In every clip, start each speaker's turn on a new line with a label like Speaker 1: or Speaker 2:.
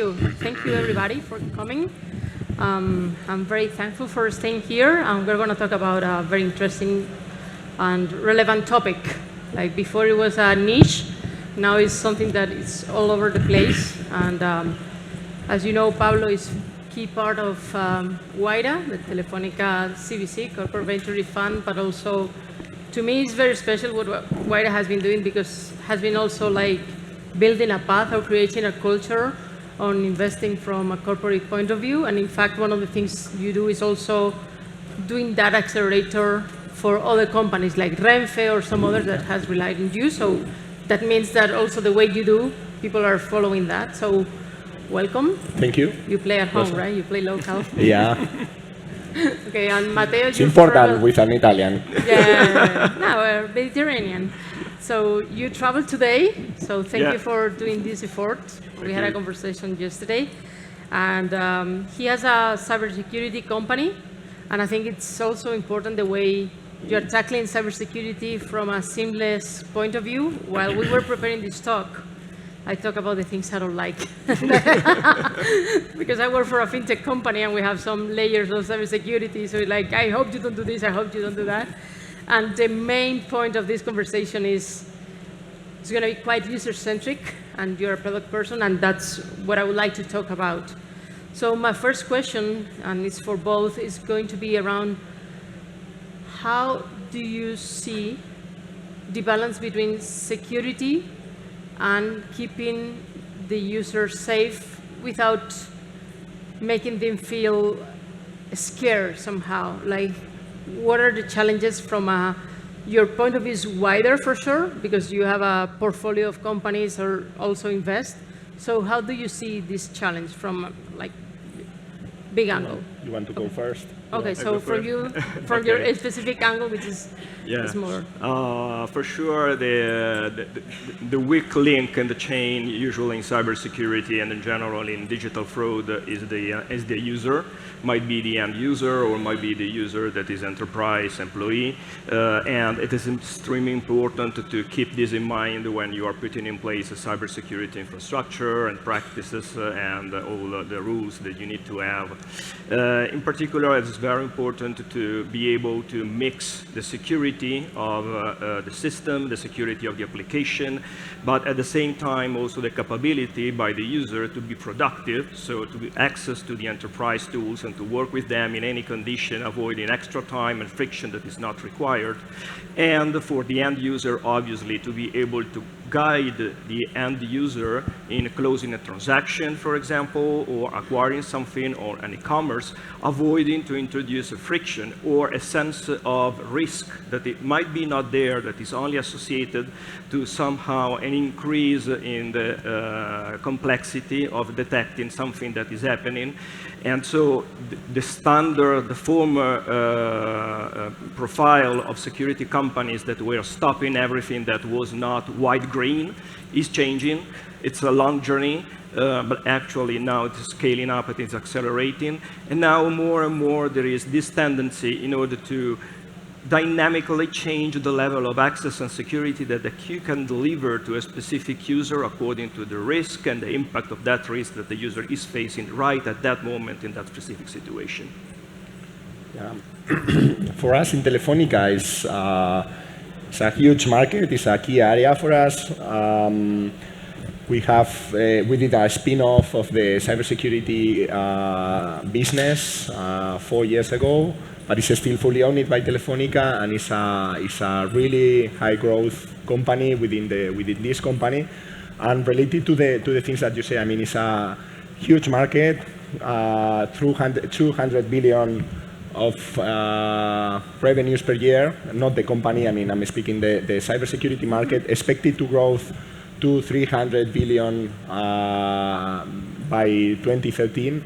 Speaker 1: you. Thank you, everybody, for coming. I'm very thankful for staying here, and we're going to talk about a very interesting and relevant topic. Like before, it was a niche. Now it's something that is all over the place. And as you know, Pablo is key part of WIDA, the Telefónica CVC, Corporate Venture Fund, but also, to me, it's very special what WIDA has been doing, because has been also like building a path or creating a culture on investing from a corporate point of view. And in fact, one of the things you do is also doing that accelerator for other companies like Renfe or some others that has relied on you. So that means that also the way you do, people are following that. So welcome.
Speaker 2: Thank you.
Speaker 1: You play at home, right? You play local.
Speaker 2: Yeah.
Speaker 1: Okay, and Matteo,
Speaker 2: it's important with an Italian.
Speaker 1: Yeah, no, we're Mediterranean. So you traveled today, so thank you for doing this effort. We had a conversation yesterday, and he has a cybersecurity company, and I think it's also important the way you're tackling cybersecurity from a seamless point of view. While we were preparing this talk, I talk about the things I don't like. Because I work for a fintech company and we have some layers of cybersecurity. So like, I hope you don't do this, I hope you don't do that. And the main point of this conversation is it's going to be quite user-centric, and you're a product person, and that's what I would like to talk about. So my first question, and it's for both, is going to be around how do you see the balance between security and keeping the user safe without making them feel scared somehow? Like, what are the challenges from your point of view is wider for sure, because you have a portfolio of companies or also invest. So how do you see this challenge from like big angle?
Speaker 2: You want to go first?
Speaker 1: Okay, so from you, from your specific angle, which is more.
Speaker 3: For sure, the weak link in the chain, usually in cybersecurity and in general in digital fraud, is the user. Might be the end user, or might be the user that is enterprise employee. And it is extremely important to keep this in mind when you are putting in place a cybersecurity infrastructure and practices and all the rules that you need to have. In particular, it's very important to be able to mix the security of the system, the security of the application, but at the same time also the capability by the user to be productive, so to be access to the enterprise tools and to work with them in any condition, avoiding extra time and friction that is not required. And for the end user, obviously, to be able to guide the end user in closing a transaction, for example, or acquiring something, or an e-commerce, avoiding to introduce a friction or a sense of risk that it might be not there, that is only associated to somehow an increase in the complexity of detecting something that is happening. And so the standard, the former profile of security companies that were stopping everything that was not white green is changing. It's a long journey, but actually now it's scaling up, it is accelerating. And now more and more there is this tendency in order to dynamically change the level of access and security that the queue can deliver to a specific user according to the risk and the impact of that risk that the user is facing right at that moment in that specific situation.
Speaker 2: Yeah. For us in Telefónica, it's a huge market. It's a key area for us. We did a spin-off of the cybersecurity business 4 years ago, but it's still fully owned by Telefónica, and it's a really high growth company within this company. And related to the things that you say, I mean, it's a huge market, 200 billion of revenues per year. Not the company, I mean, I'm speaking the cybersecurity market, expected to grow to 300 billion by 2030,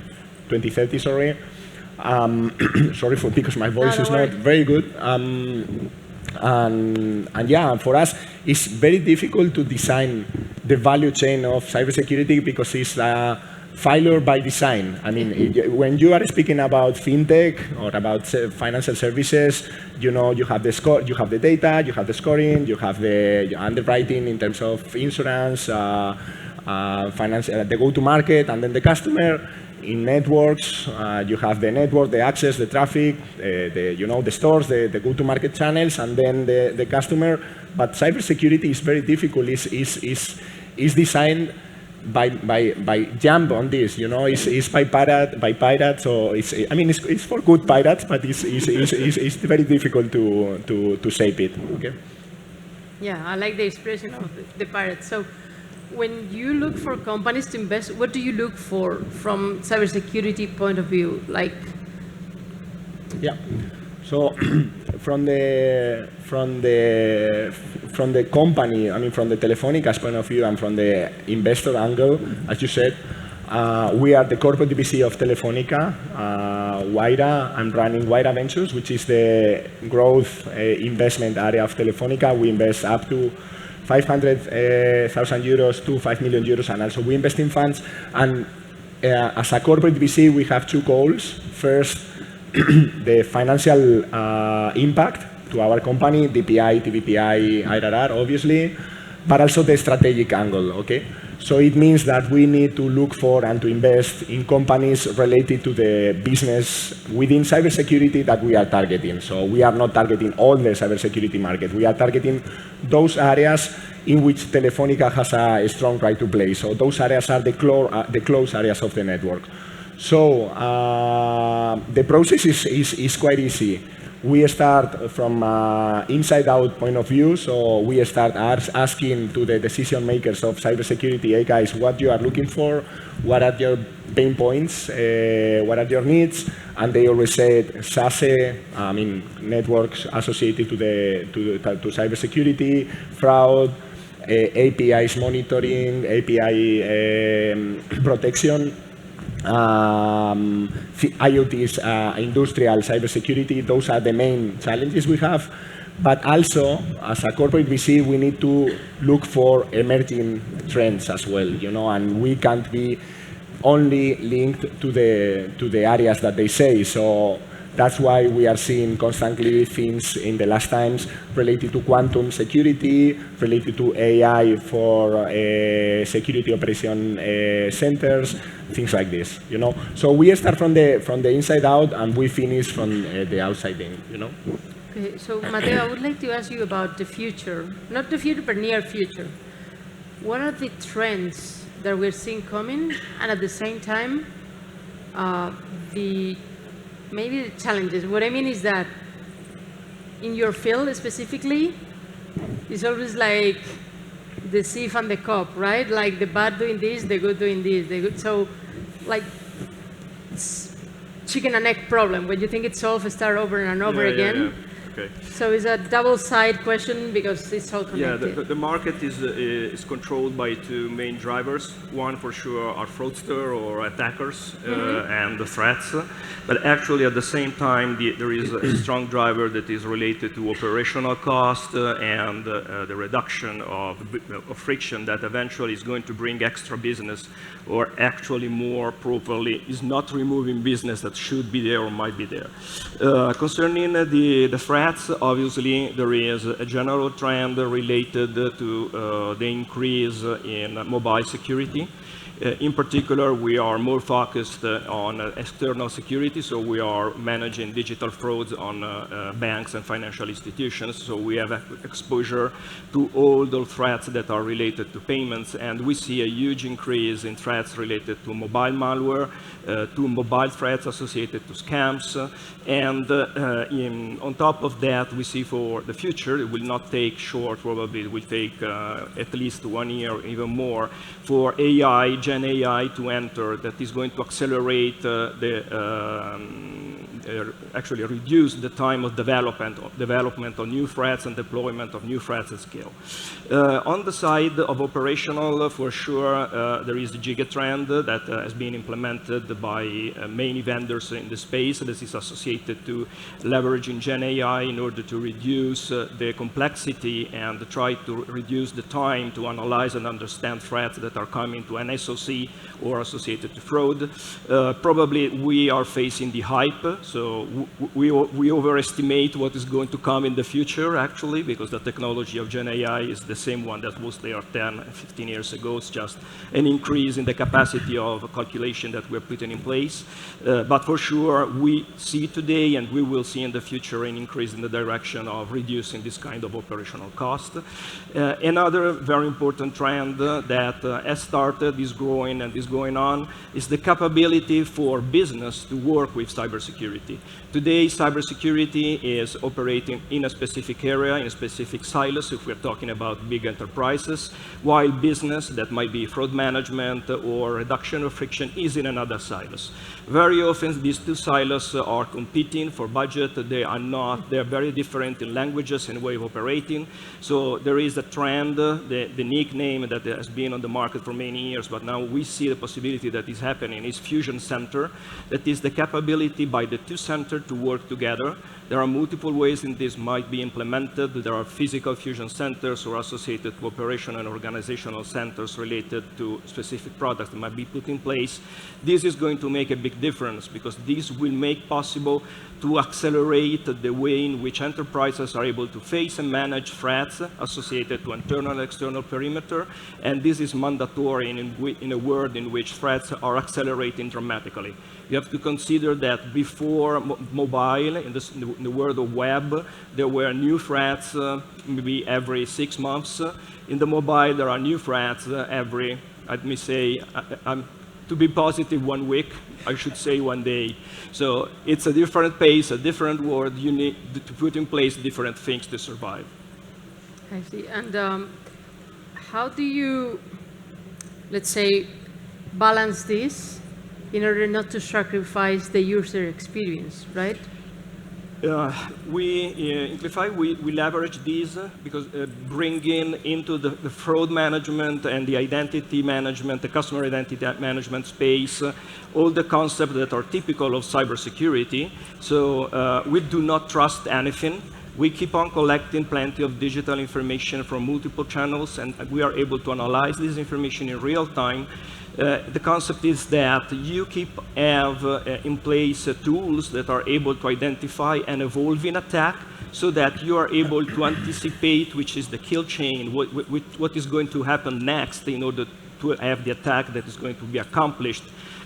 Speaker 2: sorry. Sorry because my voice is not very good. And yeah, for us, it's very difficult to design the value chain of cybersecurity because it's failure by design. I mean, when you are speaking about fintech or about financial services, you know, you have the score, you have the data, you have the scoring, you have the underwriting in terms of insurance, the go-to-market, and then the customer. In networks, you have the network, the access, the traffic, the stores, the go-to-market channels, and then the customer. But cybersecurity is very difficult. Is designed by jump on this. It's by pirates. So it's for good pirates, but it's very difficult to shape it. Okay.
Speaker 1: Yeah, I like the expression of the pirates. So when you look for companies to invest, what do you look for from cybersecurity point of view?
Speaker 2: Yeah. So from the company, from the Telefónica's point of view and from the investor angle, as you said, we are the corporate VC of Telefónica. Wayra, I'm running Wayra Ventures, which is the growth investment area of Telefónica. We invest up to 500,000 euros to 5 million euros, and also we invest in funds. And as a corporate VC, we have two goals. First, the financial impact to our company, DPI, TVPI, IRR, obviously, but also the strategic angle, okay? So it means that we need to look for and to invest in companies related to the business within cybersecurity that we are targeting. So we are not targeting all the cybersecurity market. We are targeting those areas in which Telefónica has a strong right to play. So those areas are the close areas of the network. So the process is quite easy. We start from inside-out point of view, so we start asking to the decision makers of cybersecurity, hey guys, what you are looking for, what are your pain points, what are your needs, and they always said SASE, networks associated to cybersecurity, fraud, APIs monitoring, API protection. IoT's industrial cybersecurity, those are the main challenges we have. But also, as a corporate VC, we need to look for emerging trends as well, and we can't be only linked to the areas that they say. So that's why we are seeing constantly things in the last times related to quantum security, related to AI for security operation centers, things like this. So we start from the inside out and we finish from the outside in.
Speaker 1: Okay, so Mateo, I would like to ask you about the future, not the future, but near future. What are the trends that we're seeing coming, and at the same time, maybe the challenges? What I mean is that in your field specifically, it's always like the thief and the cop, right? Like the bad doing this, the good doing this, the good. So, like, it's chicken and egg problem. When you think it's solved, start over and over again.
Speaker 3: Yeah. Okay.
Speaker 1: So it's a double-sided question because it's all connected.
Speaker 3: Yeah, the market is controlled by two main drivers. One, for sure, are fraudster or attackers and the threats. But actually, at the same time, there is a strong driver that is related to operational cost and the reduction of friction that eventually is going to bring extra business, or actually more properly, is not removing business that should be there or might be there. Concerning the threats, obviously, there is a general trend related to the increase in mobile security. In particular, we are more focused on external security, so we are managing digital frauds on banks and financial institutions. So we have exposure to all those threats that are related to payments, and we see a huge increase in threats related to mobile malware, to mobile threats associated to scams, and on top of that, we see for the future, it will not take short, probably it will take at least 1 year, even more, for AI, Gen AI to enter, that is going to accelerate actually reduce the time of development of new threats and deployment of new threats at scale. On the side of operational, for sure, there is the gigatrend that has been implemented by many vendors in the space. This is associated to leveraging Gen AI in order to reduce the complexity and try to reduce the time to analyze and understand threats that are coming to an SOC or associated to fraud. Probably we are facing the hype, So we overestimate what is going to come in the future, actually, because the technology of Gen AI is the same one that was there 10, 15 years ago. It's just an increase in the capacity of calculation that we're putting in place. But for sure, we see today, and we will see in the future, an increase in the direction of reducing this kind of operational cost. Another very important trend that has started, is growing, and is going on, is the capability for business to work with cybersecurity. Today, cybersecurity is operating in a specific area, in a specific silos, if we're talking about big enterprises, while business, that might be fraud management or reduction of friction, is in another silos. Very often, these two silos are competing for budget. They are not. They're very different in languages and way of operating. So there is a trend, the nickname that has been on the market for many years, but now we see the possibility that is happening, is Fusion Center. That is the capability by the two centers to work together. There are multiple ways in this might be implemented. There are physical fusion centers or associated to operational and organizational centers related to specific products that might be put in place. This is going to make a big difference because this will make possible to accelerate the way in which enterprises are able to face and manage threats associated to internal and external perimeter. And this is mandatory in a world in which threats are accelerating dramatically. You have to consider that before mobile, in the world of web, there were new threats maybe every 6 months. In the mobile, there are new threats every, let me say, to be positive, 1 week, I should say 1 day. So it's a different pace, a different world. You need to put in place different things to survive.
Speaker 1: I see. And how do you, let's say, balance this in order not to sacrifice the user experience, right?
Speaker 3: In Clify, we leverage these because bringing into the fraud management and the identity management, the customer identity management space, all the concepts that are typical of cybersecurity. So we do not trust anything. We keep on collecting plenty of digital information from multiple channels, and we are able to analyze this information in real time. The concept is that you have in place tools that are able to identify an evolving attack so that you are able to anticipate which is the kill chain, what is going to happen next in order to have the attack that is going to be accomplished,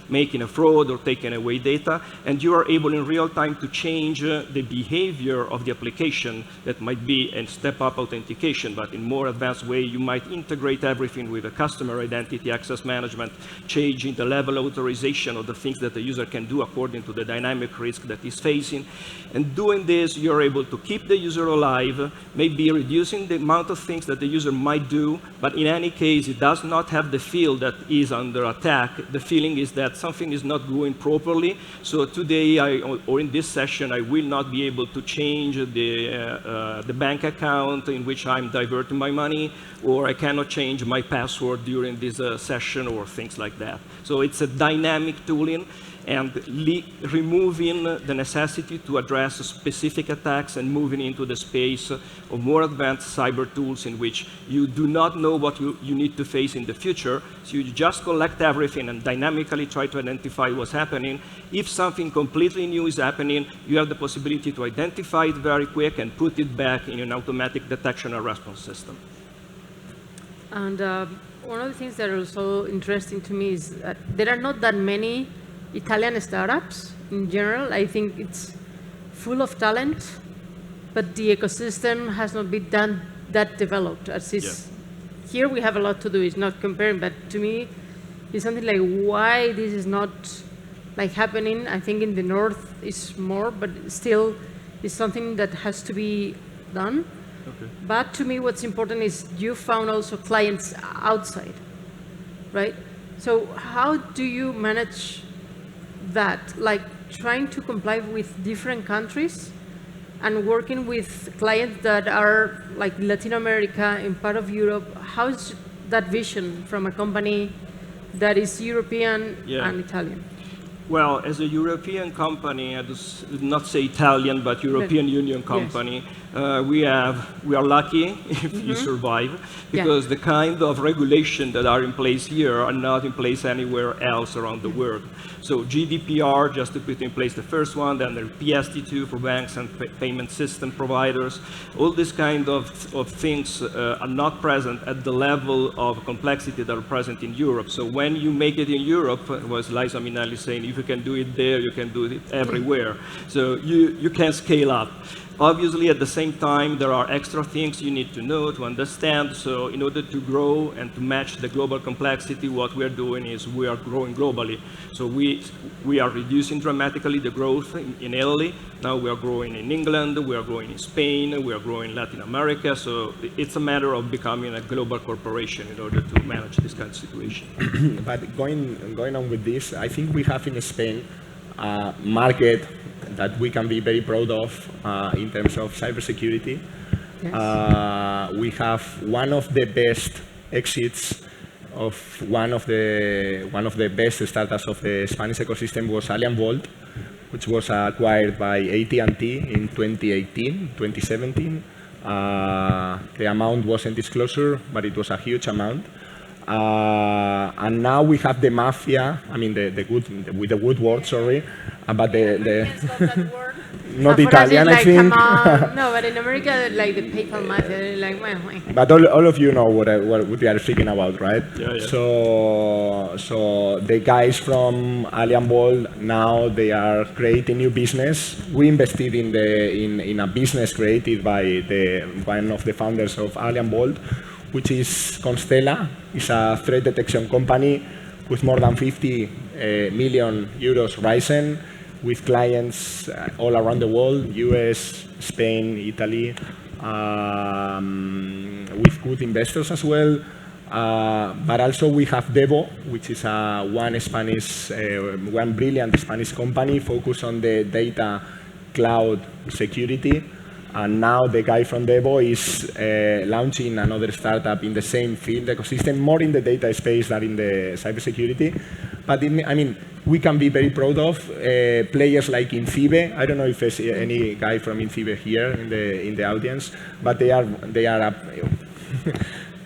Speaker 3: making a fraud or taking away data, and you are able in real time to change the behavior of the application. That might be a step-up authentication, but in more advanced way, you might integrate everything with a customer identity access management, changing the level of authorization of the things that the user can do according to the dynamic risk that he's facing. And doing this, you're able to keep the user alive, maybe reducing the amount of things that the user might do, but in any case, it does not have the feel that is under attack. The feeling is that something is not going properly. So today, or in this session, I will not be able to change the bank account in which I'm diverting my money, or I cannot change my password during this session, or things like that. So it's a dynamic tooling, and removing the necessity to address specific attacks and moving into the space of more advanced cyber tools in which you do not know what you need to face in the future. So you just collect everything and dynamically try to identify what's happening. If something completely new is happening, you have the possibility to identify it very quick and put it back in an automatic detection and response system.
Speaker 1: And one of the things that are also interesting to me is that there are not that many Italian startups in general. I think it's full of talent, but the ecosystem has not been that developed as is. Yeah. Here we have a lot to do. It's not comparing, but to me, it's something like why this is not like happening. I think in the north is more, but still it's something that has to be done. Okay. But to me, what's important is you found also clients outside, right? So how do you manage that, like trying to comply with different countries and working with clients that are like Latin America and part of Europe? How is that vision from a company that is European and Italian?
Speaker 3: Well, as a European company, I do not say Italian, but European Union company, we are lucky if you survive, because the kind of regulation that are in place here are not in place anywhere else around the world. So GDPR, just to put in place the first one, then the PSD2 for banks and payment system providers. All these kind of things are not present at the level of complexity that are present in Europe. So when you make it in Europe, was Liza Minnelli saying, if you can do it there, you can do it everywhere. So you can scale up. Obviously, at the same time, there are extra things you need to know, to understand. So in order to grow and to match the global complexity, what we are doing is we are growing globally. So we are reducing dramatically the growth in Italy. Now we are growing in England, we are growing in Spain, we are growing in Latin America. So it's a matter of becoming a global corporation in order to manage this kind of situation.
Speaker 2: But going on with this, I think we have in Spain a market that we can be very proud of in terms of cybersecurity. Yes. We have one of the best exits of one of the best startups of the Spanish ecosystem was Allianz Vault, which was acquired by AT&T in 2017. The amount wasn't disclosure, but it was a huge amount. And now we have the mafia. I mean, with the good word, sorry, but not Italian,
Speaker 1: like,
Speaker 2: I think.
Speaker 1: Come on. No, but in America, like the PayPal mafia, like, well.
Speaker 2: But all of you know what we are speaking about, right?
Speaker 3: Yeah, yeah.
Speaker 2: So the guys from Allianz Vault, now they are creating new business. We invested in a business created by one of the founders of Allianz Vault, which is Constella. It's a threat detection company with more than 50 million euros rising, with clients all around the world, US, Spain, Italy, with good investors as well. But also we have Devo, which is one brilliant Spanish company focused on the data cloud security. And now the guy from Devo is launching another startup in the same field ecosystem, more in the data space than in the cybersecurity. But I mean, we can be very proud of players like Incibe. I don't know if there's any guy from Incibe here in the audience, but they are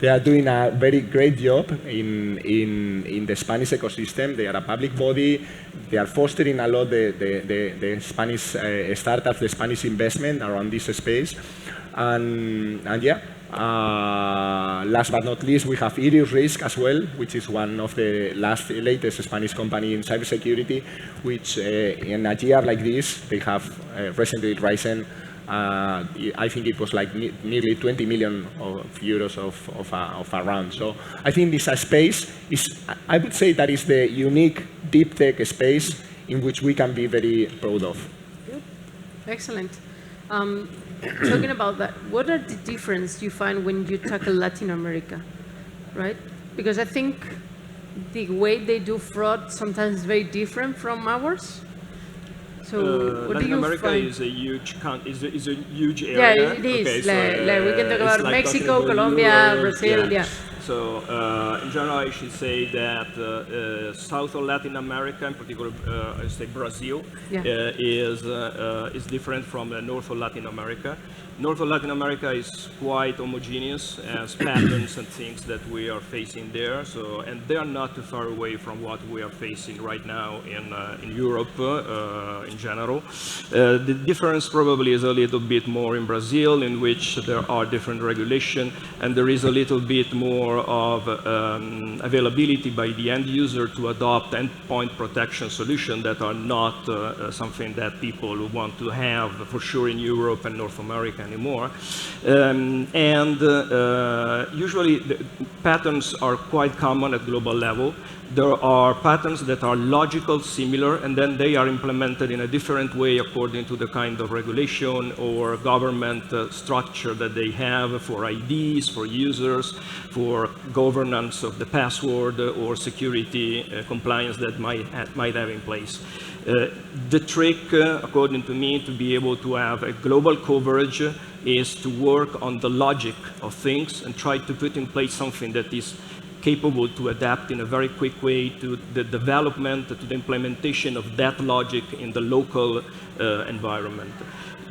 Speaker 2: they are doing a very great job in the Spanish ecosystem. They are a public body. They are fostering a lot the Spanish startups, the Spanish investment around this space. And yeah, last but not least, we have Iris Risk as well, which is one of the latest Spanish company in cybersecurity, which in a year like this, they have recently risen. I think it was like nearly 20 million euros of a round. So I think this space is, I would say that is the unique deep tech space in which we can be very proud of.
Speaker 1: Good. Excellent. Talking about that, what are the differences you find when you tackle Latin America, right? Because I think the way they do fraud sometimes is very different from ours. So what
Speaker 3: Latin
Speaker 1: do you
Speaker 3: America
Speaker 1: find?
Speaker 3: is a huge area.
Speaker 1: Yeah, it is.
Speaker 3: Okay,
Speaker 1: we can talk about
Speaker 3: like
Speaker 1: Mexico,
Speaker 3: about
Speaker 1: Colombia,
Speaker 3: Europe,
Speaker 1: Brazil. Yeah.
Speaker 3: So in general, I should say that South of Latin America, in particular, I say Brazil, is different from the North of Latin America. North of Latin America is quite homogeneous as patterns and things that we are facing there. So, and they are not too far away from what we are facing right now in Europe in general. The difference probably is a little bit more in Brazil, in which there are different regulation, and there is a little bit more of availability by the end user to adopt endpoint protection solutions that are not something that people want to have for sure in Europe and North America anymore. Usually the patterns are quite common at global level. There are patterns that are logical, similar, and then they are implemented in a different way according to the kind of regulation or government structure that they have for IDs, for users, for governance of the password or security compliance that might have in place. The trick, according to me, to be able to have a global coverage is to work on the logic of things and try to put in place something that is capable to adapt in a very quick way to the development, to the implementation of that logic in the local environment.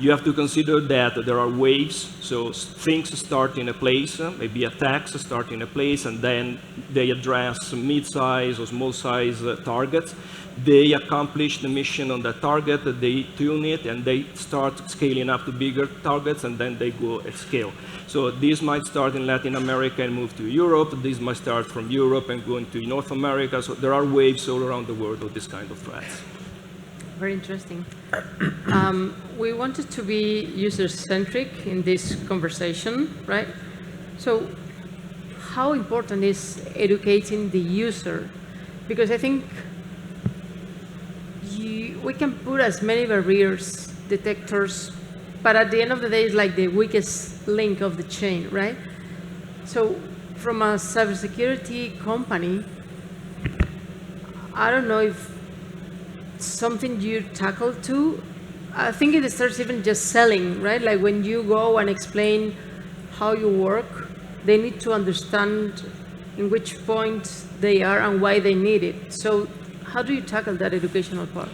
Speaker 3: You have to consider that there are waves, so things start in a place, maybe attacks start in a place, and then they address mid-size or small-size targets. They accomplish the mission on that target, they tune it, and they start scaling up to bigger targets, and then they go at scale. So this might start in Latin America and move to Europe. This might start from Europe and go into North America. So there are waves all around the world of this kind of threats.
Speaker 1: Very interesting. We wanted to be user-centric in this conversation, right? So how important is educating the user? Because I think we can put as many barriers, detectors, but at the end of the day, it's like the weakest link of the chain, right? So from a cybersecurity company, I don't know if something you tackle too. I think it starts even just selling, right? Like when you go and explain how you work, they need to understand in which point they are and why they need it. So how do you tackle that educational part?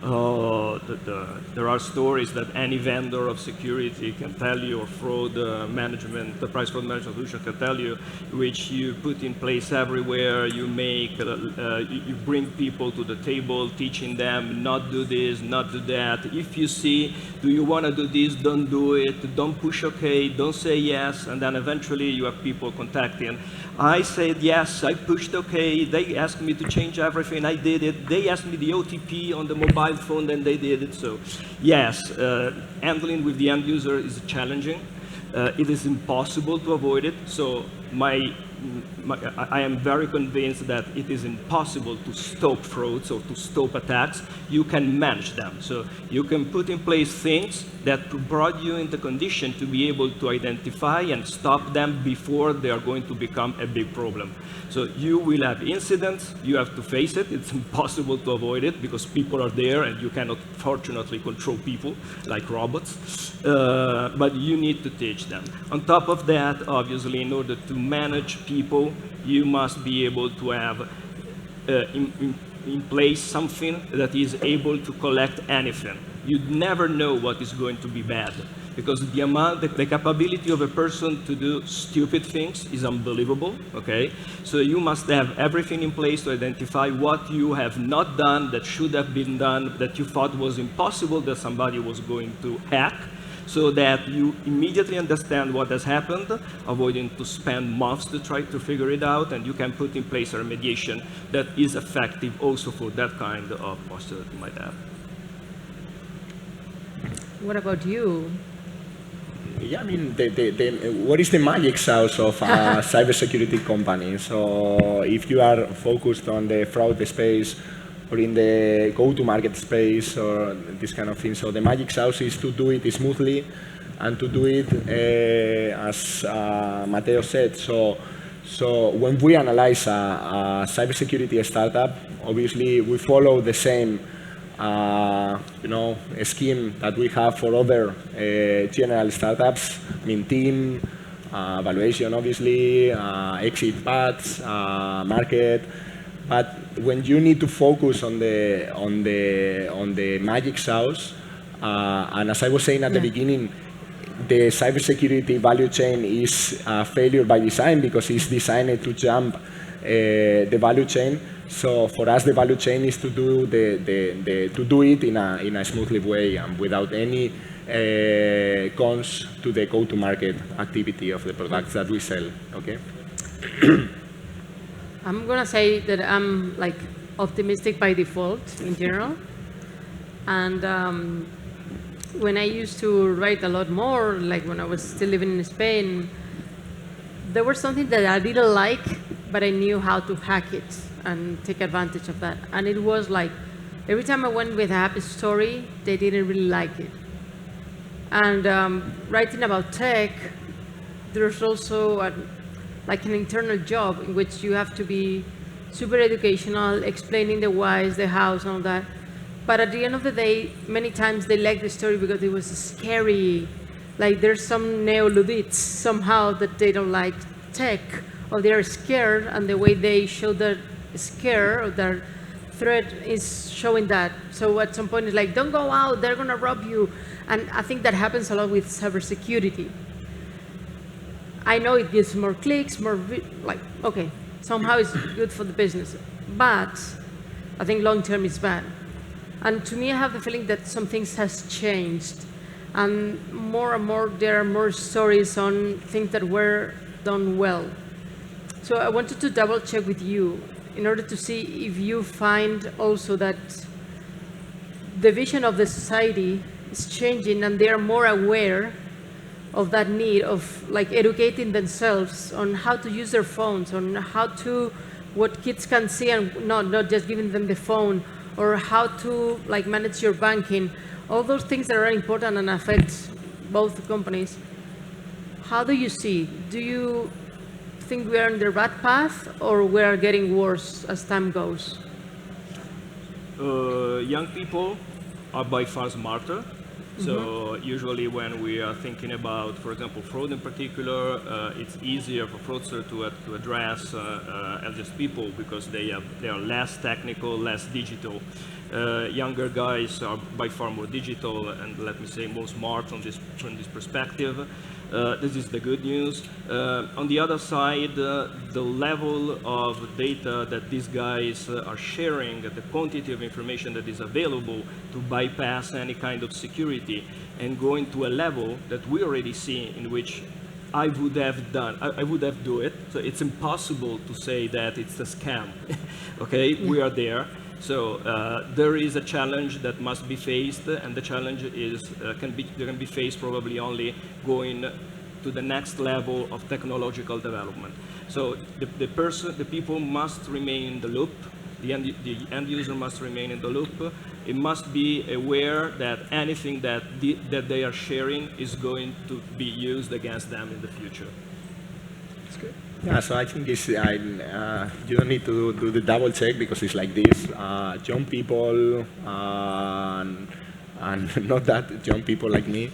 Speaker 3: There are stories that any vendor of security can tell you, or fraud management, the price fraud management solution can tell you, which you put in place everywhere. You make, you bring people to the table, teaching them not do this, not do that. If you see, do you want to do this? Don't do it. Don't push OK. Don't say yes. And then eventually you have people contacting. I said yes, I pushed OK, they asked me to change everything, I did it. They asked me the OTP on the mobile phone, and they did it. So yes, handling with the end user is challenging. It is impossible to avoid it. So I am very convinced that it is impossible to stop frauds or to stop attacks. You can manage them. So you can put in place things that brought you in the condition to be able to identify and stop them before they are going to become a big problem. So you will have incidents. You have to face it. It's impossible to avoid it because people are there and you cannot, fortunately, control people like robots. But you need to teach them. On top of that, obviously, in order to manage people, you must be able to have in place something that is able to collect anything. You never know what is going to be bad, because the capability of a person to do stupid things is unbelievable, okay? So you must have everything in place to identify what you have not done that should have been done, that you thought was impossible that somebody was going to hack, so that you immediately understand what has happened, avoiding to spend months to try to figure it out, and you can put in place a remediation that is effective also for that kind of posture that you might have.
Speaker 1: What about you?
Speaker 2: Yeah, I mean, what is the magic sauce of a cybersecurity company? So if you are focused on the fraud space or in the go-to-market space or this kind of thing, so the magic sauce is to do it smoothly and to do it as Matteo said. So when we analyze a cybersecurity startup, obviously we follow the same scheme that we have for other general startups. I mean, team, valuation, obviously, exit paths, market. But when you need to focus on the magic sauce, and as I was saying at the beginning, the cybersecurity value chain is a failure by design because it's designed to jump the value chain. So for us, the value chain is to do to do it in a smoothly way and without any cons to the go-to-market activity of the products that we sell. Okay.
Speaker 1: I'm gonna say that I'm like optimistic by default in general, and when I used to write a lot more, like when I was still living in Spain, there was something that I didn't like, but I knew how to hack it and take advantage of that. And it was like, every time I went with a happy story, they didn't really like it. And writing about tech, there's also like an internal job in which you have to be super educational, explaining the whys, the hows, and all that. But at the end of the day, many times they like the story because it was scary. Like there's some neo-Luddites somehow that they don't like tech, or they're scared, and the way they show their scare or their threat is showing that. So at some point it's like, don't go out, they're gonna rob you. And I think that happens a lot with cybersecurity. I know it gives more clicks, okay, somehow it's good for the business. But I think long term it's bad. And to me, I have the feeling that some things has changed. And more, there are more stories on things that were done well. So I wanted to double check with you in order to see if you find also that the vision of the society is changing and they are more aware of that need of like educating themselves on how to use their phones, on how to, what kids can see and not just giving them the phone, or how to like manage your banking, all those things that are important and affect both companies. How do you see? Do you think we are on the right path or we are getting worse as time goes?
Speaker 3: Young people are by far smarter. So usually when we are thinking about, for example, fraud in particular, it's easier for fraudsters to address elder people because they are less technical, less digital. Younger guys are by far more digital and, let me say, more smart from this perspective. This is the good news. On the other side, the level of data that these guys are sharing, the quantity of information that is available to bypass any kind of security and going to a level that we already see in which I would have do it. So it's impossible to say that it's a scam. Okay, we are there. So there is a challenge that must be faced, and the challenge is can be faced probably only going to the next level of technological development. So the people must remain in the loop. The end user must remain in the loop. It must be aware that anything that they are sharing is going to be used against them in the future.
Speaker 2: That's good. Yeah, so I think it's, you don't need to do the double check because it's like this. Young people and not that young people like me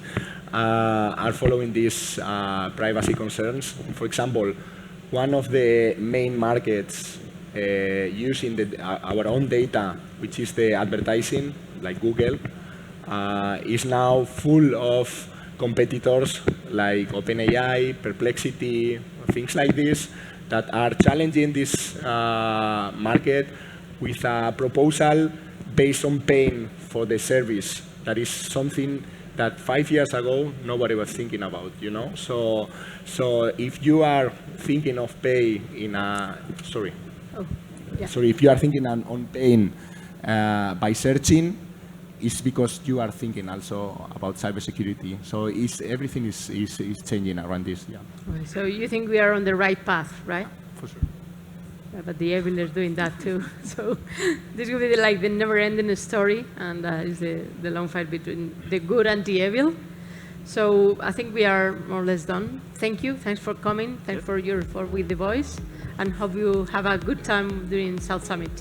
Speaker 2: are following these privacy concerns. For example, one of the main markets using our own data, which is the advertising, like Google, is now full of competitors like OpenAI, Perplexity, things like this that are challenging this market with a proposal based on paying for the service. That is something that 5 years ago nobody was thinking about, you know. So if you are thinking of pay in a if you are thinking on paying by searching, it's because you are thinking also about cybersecurity. So everything is changing around this. Yeah.
Speaker 1: Okay, so you think we are on the right path, right?
Speaker 2: For sure.
Speaker 1: Yeah, but the evil is doing that too. So this will be like the never-ending story, and is the long fight between the good and the evil. So I think we are more or less done. Thank you. Thanks for coming. Thanks for your with the voice, and hope you have a good time during South Summit.